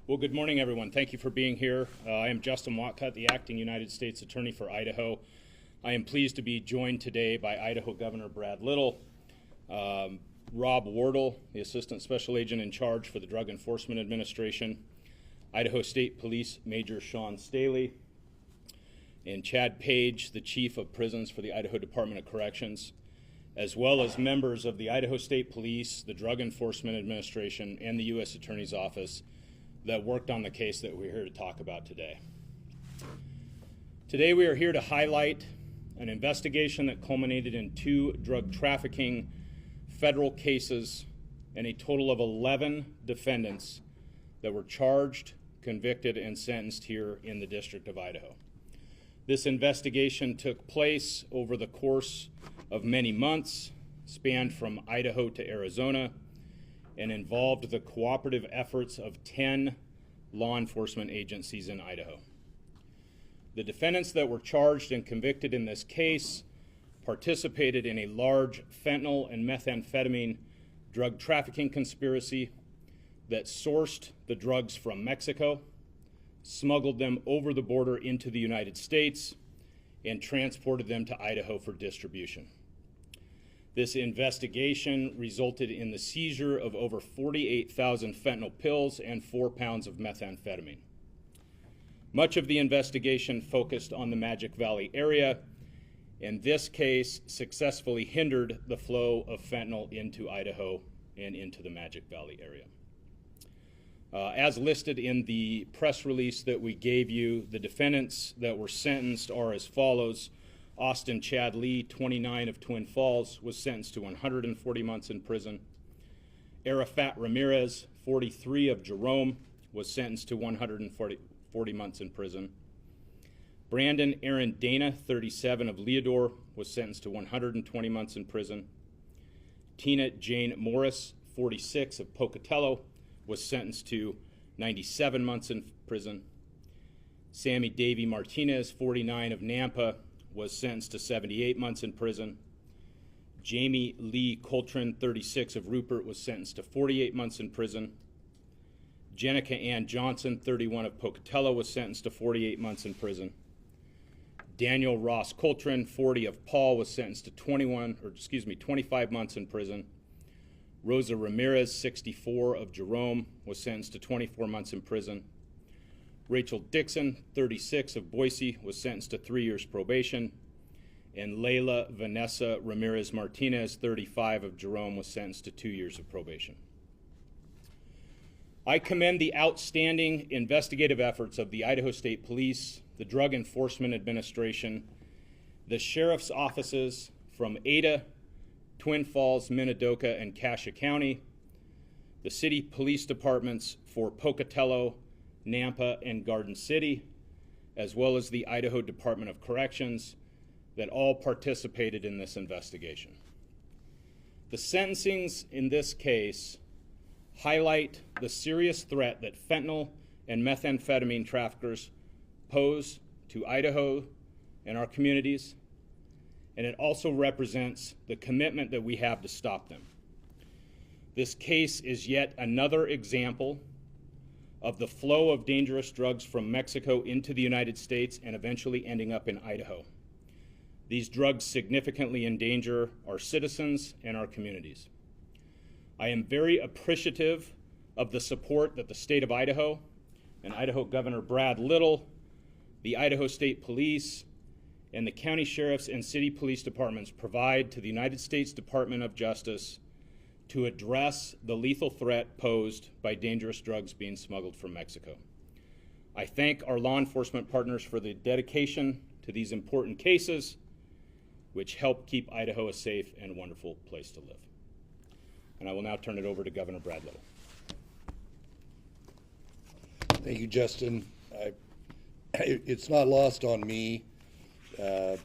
Well, good morning, everyone. Thank you for being here. I am Justin Watcutt, the Acting United States Attorney for Idaho. I am pleased to be joined today by Idaho Governor Brad Little, Rob Wardle, the Assistant Special Agent in charge for the Drug Enforcement Administration, Idaho State Police Major Sean Staley, and Chad Page, the Chief of Prisons for the Idaho Department of Corrections, as well as members of the Idaho State Police, the Drug Enforcement Administration, and the U.S. Attorney's Office that worked on the case that we're here to talk about today. Today we are here to highlight an investigation that culminated in 2 drug trafficking federal cases and a total of 11 defendants that were charged, convicted, and sentenced here in the District of Idaho. This investigation took place over the course of many months, spanned from Idaho to Arizona, and involved the cooperative efforts of 10 law enforcement agencies in Idaho. The defendants that were charged and convicted in this case participated in a large fentanyl and methamphetamine drug trafficking conspiracy that sourced the drugs from Mexico, smuggled them over the border into the United States, and transported them to Idaho for distribution. This investigation resulted in the seizure of over 48,000 fentanyl pills and 4 pounds of methamphetamine. Much of the investigation focused on the Magic Valley area, and this case successfully hindered the flow of fentanyl into Idaho and into the Magic Valley area. As listed in the press release that we gave you, the defendants that were sentenced are as follows. Austin Chad Lee, 29 of Twin Falls, was sentenced to 140 months in prison. Arafat Ramirez, 43 of Jerome, was sentenced to 140 months in prison. Brandon Aaron Dana, 37 of Leodore, was sentenced to 120 months in prison. Tina Jane Morris, 46 of Pocatello, was sentenced to 97 months in prison. Sammy Davy Martinez, 49 of Nampa, was sentenced to 78 months in prison. Jamie Lee Coltrane, 36 of Rupert, was sentenced to 48 months in prison. Jenica Ann Johnson, 31 of Pocatello, was sentenced to 48 months in prison. Daniel Ross Coltrane, 40 of Paul, was sentenced to 25 months in prison. Rosa Ramirez, 64 of Jerome, was sentenced to 24 months in prison. Rachel Dixon, 36 of Boise, was sentenced to 3 years probation. And Layla Vanessa Ramirez Martinez, 35 of Jerome, was sentenced to 2 years of probation. I commend the outstanding investigative efforts of the Idaho State Police, the Drug Enforcement Administration, the sheriff's offices from Ada, Twin Falls, Minidoka, and Cassia County, the city police departments for Pocatello, Nampa, and Garden City, as well as the Idaho Department of Corrections that all participated in this investigation. The sentencings in this case highlight the serious threat that fentanyl and methamphetamine traffickers pose to Idaho and our communities, and it also represents the commitment that we have to stop them. This case is yet another example of the flow of dangerous drugs from Mexico into the United States and eventually ending up in Idaho. These drugs significantly endanger our citizens and our communities. I am very appreciative of the support that the state of Idaho and Idaho Governor Brad Little, the Idaho State Police, and the county sheriffs and city police departments provide to the United States Department of Justice to address the lethal threat posed by dangerous drugs being smuggled from Mexico. I thank our law enforcement partners for the dedication to these important cases, which help keep Idaho a safe and wonderful place to live. And I will now turn it over to Governor Brad Little. Thank you, Justin. It's not lost on me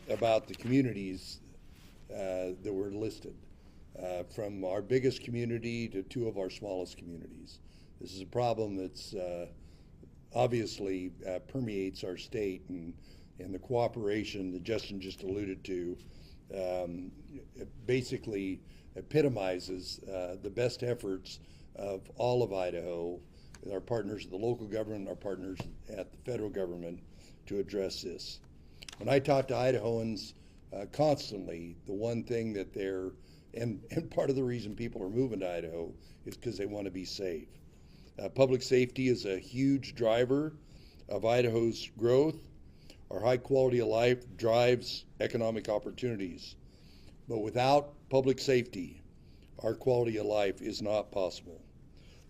about the communities that were listed. From our biggest community to 2 of our smallest communities. This is a problem that's obviously permeates our state, and the cooperation that Justin just alluded to basically epitomizes the best efforts of all of Idaho with our partners at the local government, our partners at the federal government to address this. When I talk to Idahoans constantly, the one thing that and part of the reason people are moving to Idaho is because they want to be safe. Public safety is a huge driver of Idaho's growth. Our high quality of life drives economic opportunities. But without public safety, our quality of life is not possible.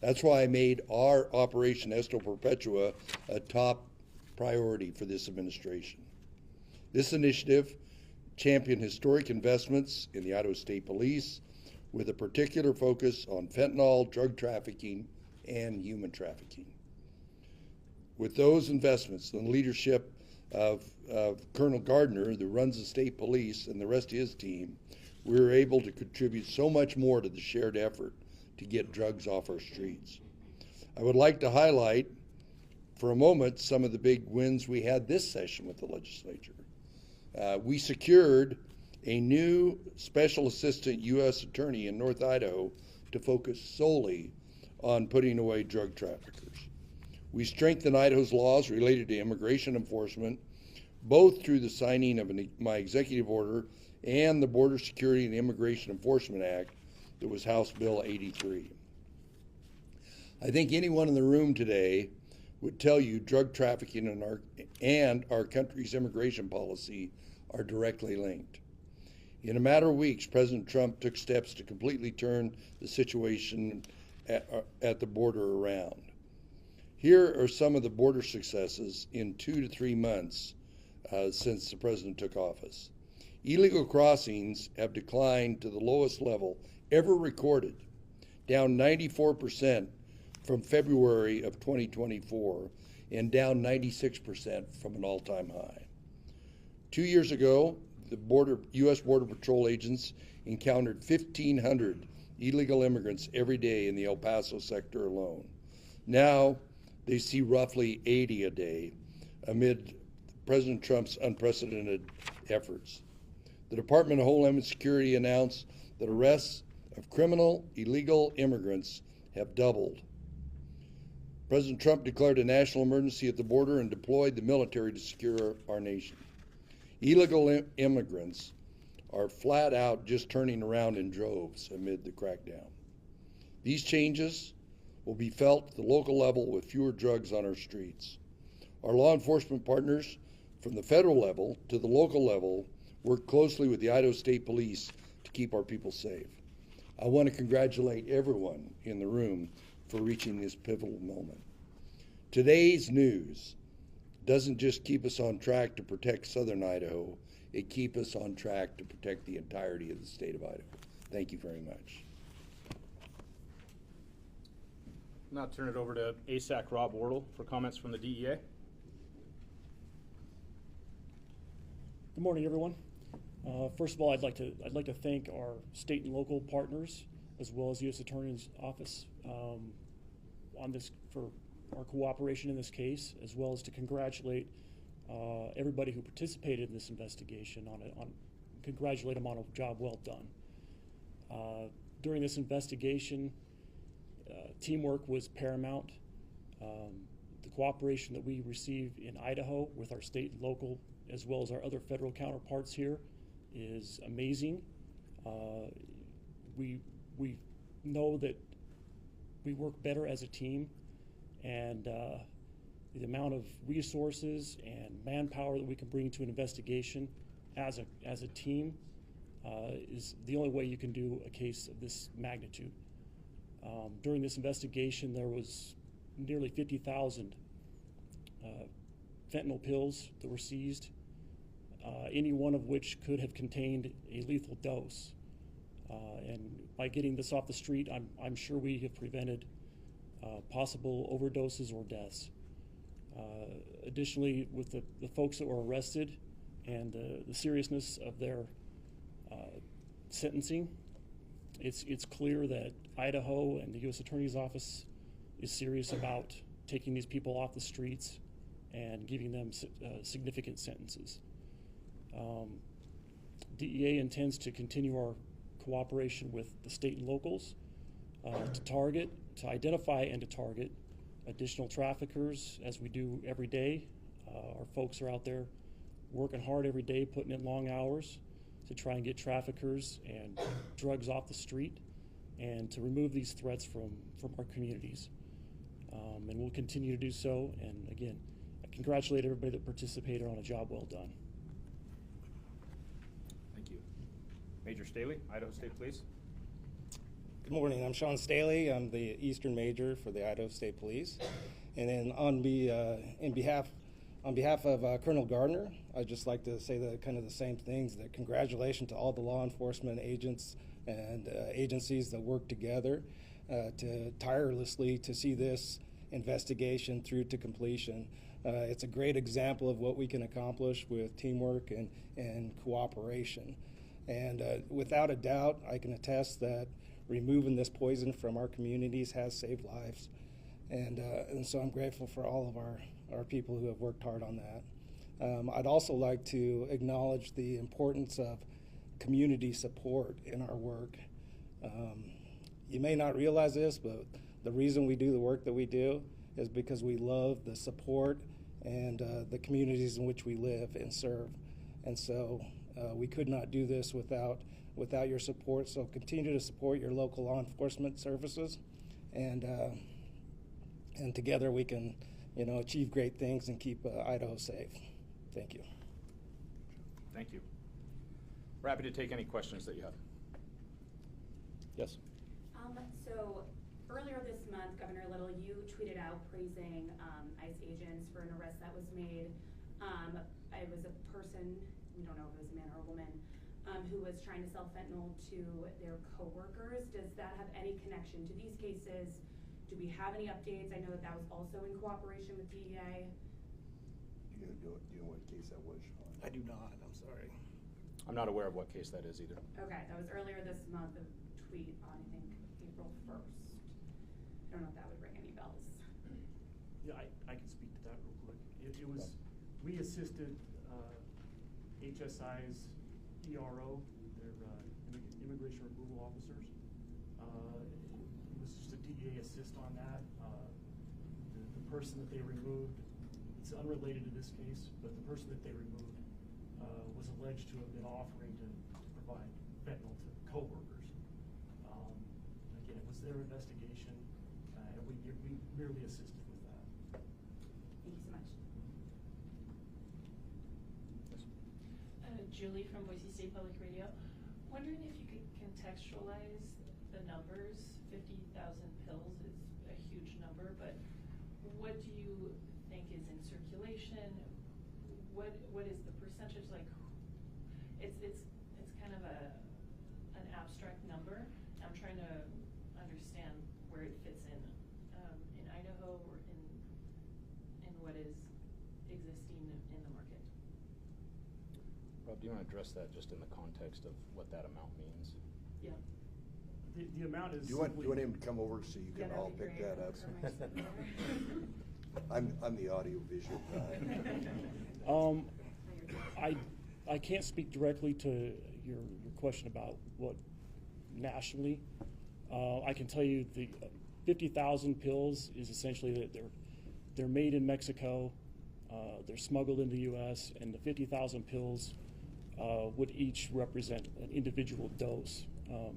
That's why I made our Operation Esto Perpetua a top priority for this administration. This initiative championed historic investments in the Idaho State Police with a particular focus on fentanyl, drug trafficking, and human trafficking. With those investments and the leadership of Colonel Gardner, who runs the state police, and the rest of his team, we were able to contribute so much more to the shared effort to get drugs off our streets. I would like to highlight for a moment some of the big wins we had this session with the legislature. We secured a new Special Assistant U.S. Attorney in North Idaho to focus solely on putting away drug traffickers. We strengthened Idaho's laws related to immigration enforcement, both through the signing of my executive order and the Border Security and Immigration Enforcement Act that was House Bill 83. I think anyone in the room today would tell you drug trafficking and our country's immigration policy are directly linked. In a matter of weeks, President Trump took steps to completely turn the situation at the border around. Here are some of the border successes in 2 to 3 months since the president took office. Illegal crossings have declined to the lowest level ever recorded, down 94% from February of 2024 and down 96% from an all-time high. 2 years ago, the U.S. Border Patrol agents encountered 1,500 illegal immigrants every day in the El Paso sector alone. Now, they see roughly 80 a day amid President Trump's unprecedented efforts. The Department of Homeland Security announced that arrests of criminal illegal immigrants have doubled. President Trump declared a national emergency at the border and deployed the military to secure our nation. Illegal immigrants are flat out just turning around in droves amid the crackdown. These changes will be felt at the local level with fewer drugs on our streets. Our law enforcement partners from the federal level to the local level work closely with the Idaho State Police to keep our people safe. I want to congratulate everyone in the room for reaching this pivotal moment. Today's news doesn't just keep us on track to protect southern Idaho, it keeps us on track to protect the entirety of the state of Idaho. Thank you very much. Now turn it over to ASAC Rob Wardle for comments from the DEA. Good morning, everyone. First of all, I'd like to thank our state and local partners, as well as U.S. Attorney's Office, on this for our cooperation in this case, as well as to congratulate everybody who participated in this investigation congratulate them on a job well done. During this investigation, teamwork was paramount. The cooperation that we receive in Idaho with our state and local, as well as our other federal counterparts here, is amazing. We know that we work better as a team, and the amount of resources and manpower that we can bring to an investigation as a team is the only way you can do a case of this magnitude. During this investigation, there was nearly 50,000 fentanyl pills that were seized, any one of which could have contained a lethal dose. And by getting this off the street, I'm sure we have prevented possible overdoses or deaths. Additionally, with the folks that were arrested and the seriousness of their sentencing, it's clear that Idaho and the U.S. Attorney's Office is serious about taking these people off the streets and giving them significant sentences. DEA intends to continue our cooperation with the state and locals to identify and to target additional traffickers as we do every day. Our folks are out there working hard every day, putting in long hours to try and get traffickers and drugs off the street and to remove these threats from our communities. And we'll continue to do so. And again, I congratulate everybody that participated on a job well done. Thank you. Major Staley, Idaho State Police. Good morning. I'm Sean Staley. I'm the Eastern Major for the Idaho State Police. And then on behalf of Colonel Gardner, I'd just like to say the same things. That congratulations to all the law enforcement agents and agencies that work together tirelessly to see this investigation through to completion. It's a great example of what we can accomplish with teamwork and cooperation. And without a doubt, I can attest that removing this poison from our communities has saved lives. And so I'm grateful for all of our people who have worked hard on that. I'd also like to acknowledge the importance of community support in our work. You may not realize this, but the reason we do the work that we do is because we love the support and the communities in which we live and serve. And so we could not do this without your support. So continue to support your local law enforcement services, and together we can, achieve great things and keep Idaho safe. Thank you. Thank you. We're happy to take any questions that you have. Yes. So earlier this month, Governor Little, you tweeted out praising ICE agents for an arrest that was made. It was a person, we don't know if it was a man or a woman, who was trying to sell fentanyl to their coworkers. Does that have any connection to these cases? Do we have any updates? I know that was also in cooperation with DEA. Do you know what case that was, Sean? I do not. I'm sorry. I'm not aware of what case that is either. Okay, that was earlier this month, a tweet on, I think, April 1st. I don't know if that would ring any bells. Yeah, I can speak to that real quick. It was, we assisted HSI's ERO, their immigration removal officers. It was just a DEA assist on that. The person that they removed, it's unrelated to this case, but the person that they removed was alleged to have been offering to provide fentanyl to coworkers. Again, it was their investigation, and we merely assisted with that. Thank you so much. Julie from Boise State Public Radio. Wondering if you could contextualize the numbers. 50,000 pills is a huge number, but what do you think is in circulation? What is the percentage? Like, it's kind of an abstract number. I'm trying to understand where it fits in Idaho or in what is existing in the market. Rob, do you want to address that just in the context of what that amount means? Yeah. The amount is. Do you want him to come over so you can all pick that up? I'm the audio visual guy. I can't speak directly to your question about what nationally. I can tell you the 50,000 pills is essentially that they're made in Mexico, they're smuggled into the U.S., and the 50,000 pills would each represent an individual dose.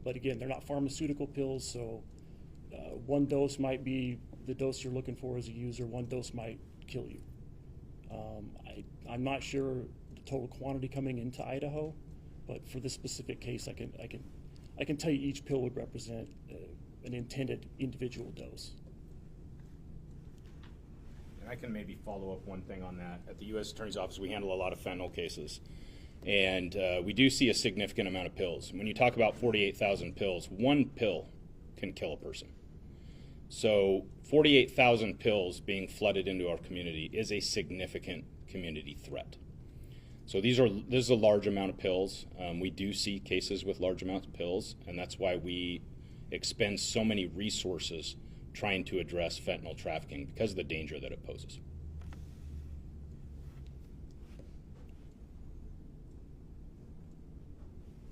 But again, they're not pharmaceutical pills, so one dose might be the dose you're looking for as a user. One dose might kill you. I'm not sure the total quantity coming into Idaho, but for this specific case, I can tell you each pill would represent an intended individual dose. And I can maybe follow up one thing on that. At the U.S. Attorney's Office, we handle a lot of fentanyl cases. And we do see a significant amount of pills. When you talk about 48,000 pills, one pill can kill a person. So 48,000 pills being flooded into our community is a significant community threat. So this is a large amount of pills. We do see cases with large amounts of pills, and that's why we expend so many resources trying to address fentanyl trafficking because of the danger that it poses.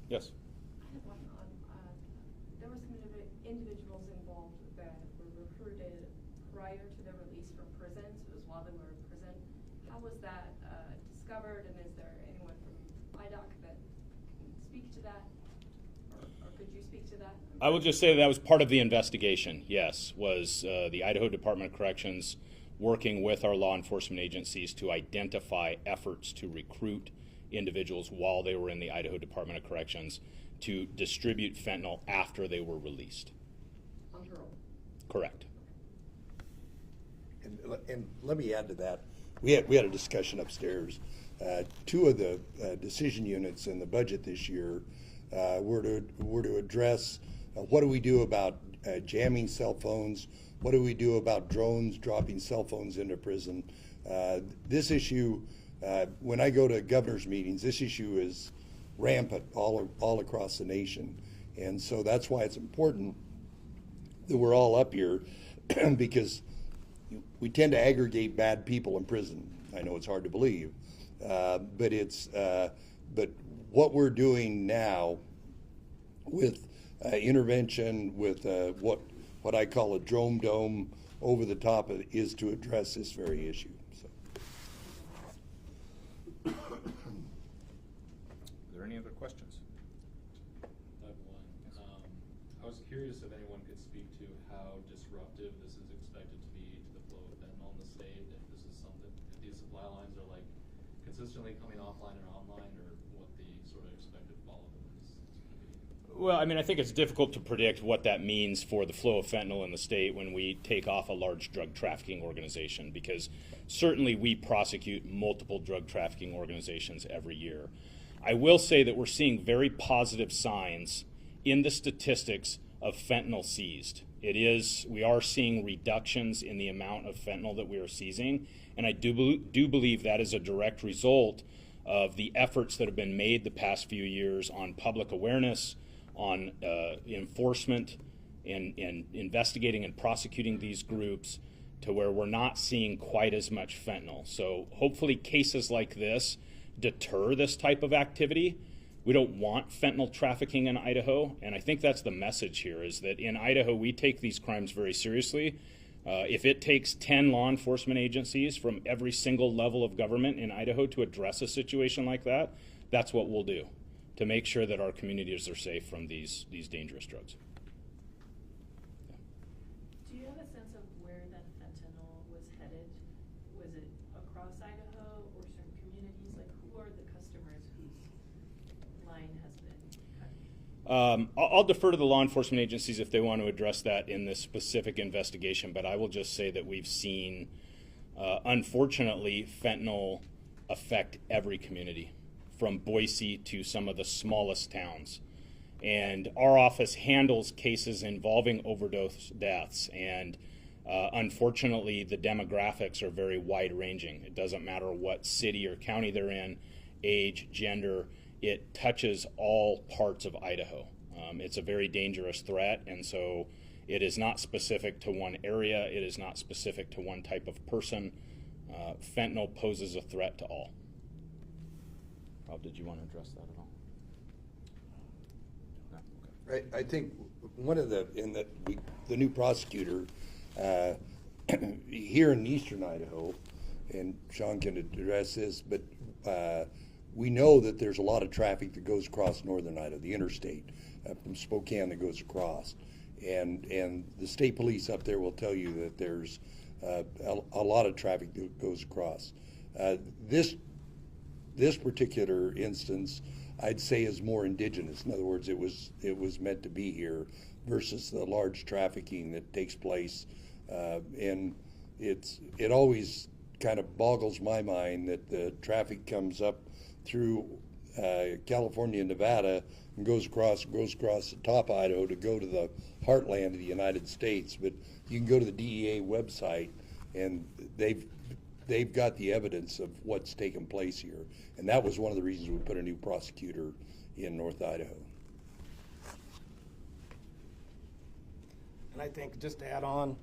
Yes. I have one on, there were some individuals involved that were recruited prior to their release while they were in prison. How was that discovered, and is there anyone from IDOC that can speak to that, or could you speak to that? I will just say that was part of the investigation, yes, was the Idaho Department of Corrections working with our law enforcement agencies to identify efforts to recruit individuals while they were in the Idaho Department of Corrections to distribute fentanyl after they were released. On parole? Correct. And let me add to that. We had a discussion upstairs. Two of the decision units in the budget this year were to address what do we do about jamming cell phones? What do we do about drones dropping cell phones into prison? This issue, when I go to governor's meetings, this issue is rampant all across the nation. And so that's why it's important that we're all up here because we tend to aggregate bad people in prison. I know it's hard to believe, but what we're doing now with intervention, with what I call a drone dome over the top of it, is to address this very issue. So. Are there any other questions? I have one. I was curious if anyone could speak to how disruptive this is expected to be to the flow of fentanyl in the state, if this is something, if these supply lines are like consistently coming offline or online, or what the sort of expected follow-up is going to be. Well, I mean, I think it's difficult to predict what that means for the flow of fentanyl in the state when we take off a large drug trafficking organization, because certainly we prosecute multiple drug trafficking organizations every year. I will say that we're seeing very positive signs in the statistics of fentanyl seized. We are seeing reductions in the amount of fentanyl that we are seizing, and I do believe that is a direct result of the efforts that have been made the past few years on public awareness, on enforcement, and investigating and prosecuting these groups to where we're not seeing quite as much fentanyl. So hopefully cases like this deter this type of activity. We don't want fentanyl trafficking in Idaho, and I think that's the message here, is that in Idaho we take these crimes very seriously. If it takes 10 law enforcement agencies from every single level of government in Idaho to address a situation like that, that's what we'll do to make sure that our communities are safe from these dangerous drugs. Do you have a sense of where that fentanyl was headed? Was it across Idaho or certain communities? Like, who are the customers whose line has been cut? I'll defer to the law enforcement agencies if they want to address that in this specific investigation, but I will just say that we've seen, unfortunately, fentanyl affect every community, from Boise to some of the smallest towns. And our office handles cases involving overdose deaths, and unfortunately the demographics are very wide-ranging. It doesn't matter what city or county they're in, age, gender, it touches all parts of Idaho. It's a very dangerous threat, and so it is not specific to one area, it is not specific to one type of person. Fentanyl poses a threat to all. Rob, did you want to address that at all? No? Okay. I think one of the new prosecutor here in eastern Idaho, and Sean can address this, but we know that there's a lot of traffic that goes across northern Idaho, the interstate from Spokane that goes across, and the state police up there will tell you that there's a lot of traffic that goes across. This particular instance, I'd say, is more indigenous. In other words, it was meant to be here versus the large trafficking that takes place, and it always kind of boggles my mind that the traffic comes up through California and Nevada and goes across the top of Idaho to go to the heartland of the United States. But you can go to the DEA website, and they've got the evidence of what's taken place here. And that was one of the reasons we put a new prosecutor in North Idaho. And I think just to add on,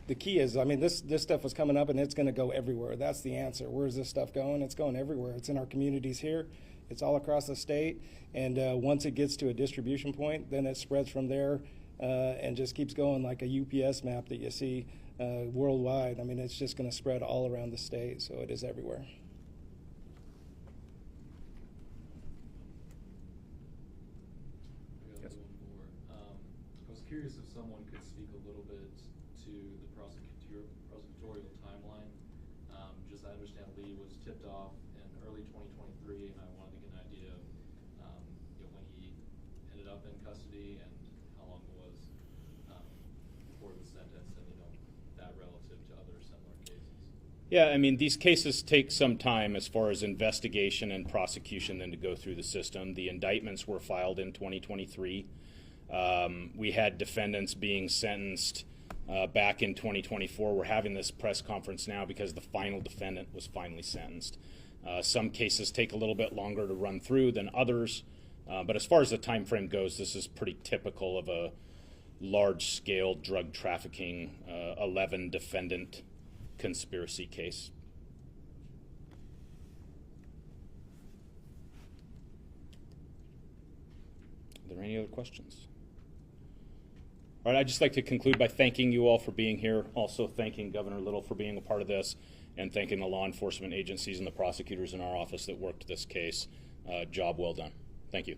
the key is, I mean, this stuff was coming up and it's going to go everywhere. That's the answer. Where's this stuff going? It's going everywhere. It's in our communities here. It's all across the state. And once it gets to a distribution point, then it spreads from there and just keeps going like a UPS map that you see worldwide. I mean, it's just going to spread all around the state, so it is everywhere. I got one more. I was curious if someone could speak a little bit to the prosecutorial timeline. Just I understand Lee was tipped off in early 2023, and I wanted to get an idea of when he ended up in custody and how long it was before he was sentenced, and that relative to other similar cases. Yeah, I mean, these cases take some time as far as investigation and prosecution then to go through the system. The indictments were filed in 2023. We had defendants being sentenced back in 2024. We're having this press conference now because the final defendant was finally sentenced. Some cases take a little bit longer to run through than others, but as far as the time frame goes, this is pretty typical of a large-scale drug trafficking 11 defendant conspiracy case. Are there any other questions? All right, I'd just like to conclude by thanking you all for being here, also thanking Governor Little for being a part of this, and thanking the law enforcement agencies and the prosecutors in our office that worked this case. Job well done. Thank you.